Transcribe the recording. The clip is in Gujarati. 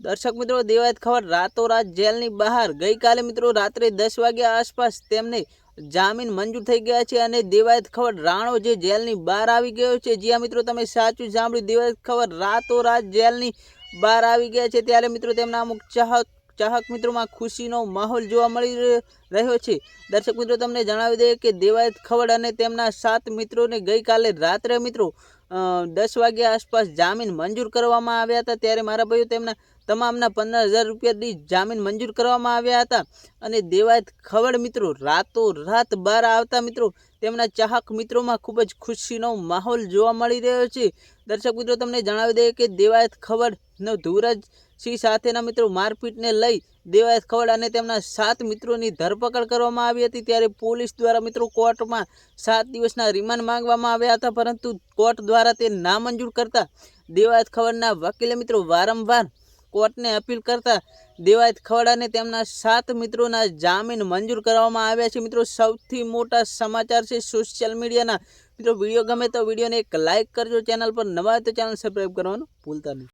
દર્શક મિત્રો, દેવાયત ખવડ રાતોરાત જેલની બહાર ગઈ કાલે મિત્રો રાત્રે 10 વાગ્યા આસપાસ તેમને જામીન મંજૂર થઈ ગયા છે અને દેવાયત ખવડ રાણો જે જેલની બહાર આવી ગયો છે। જ્યાં મિત્રો તમે સાચું સાંભળ્યું, દેવાયત ખવડ રાતોરાત જેલની બહાર આવી ગયા છે। ત્યારે મિત્રો તેમના અમુક ચાહક મિત્રોમાં ખુશીનો માહોલ જોવા મળી રહ્યો છે। દર્શક મિત્રો, તમને જણાવી દઈએ કે દેવાયત ખવડ અને તેમના 7 મિત્રોને ગઈકાલે રાત્રે મિત્રો 10 વાગ્યા આસપાસ જામીન મંજૂર કરવામાં આવ્યા હતા। ત્યારે મારા ભાઈઓ તેમના તમામના 15,000 રૂપિયાથી જામીન મંજૂર કરવામાં આવ્યા હતા અને દેવાયત ખવડ મિત્રો રાતોરાત બહાર આવતા મિત્રો તેમના ચાહક મિત્રોમાં ખૂબ જ ખુશીનો માહોલ જોવા મળી રહ્યો છે। દર્શક મિત્રો, તમને જણાવી દઈએ કે દેવાયત ખવડનો ધુવરાજસિંહ સાથેના મિત્રો મારપીટને લઈ દેવાયત ખવડ અને તેમના 7 મિત્રોની ધરપકડ કરવામાં આવી હતી। ત્યારે પોલીસ દ્વારા મિત્રો કોર્ટમાં 7 દિવસના રિમાન્ડ માંગવામાં આવ્યા હતા, પરંતુ કોર્ટ દ્વારા તે નામંજૂર કરતા દેવાયત ખવડના વકીલે મિત્રો વારંવાર કોર્ટને અપીલ કરતા દેવાયત ખવડ અને તેમના 7 મિત્રોના જામીન મંજૂર કરવામાં આવ્યા છે। મિત્રો, સૌથી મોટા સમાચાર છે સોશિયલ મીડિયાના। મિત્રો, વિડીયો ગમે તો વિડીયોને એક લાઇક કરજો, ચેનલ પર નવા હોય તો ચેનલ સબસ્ક્રાઈબ કરવાનું ભૂલતા નહીં।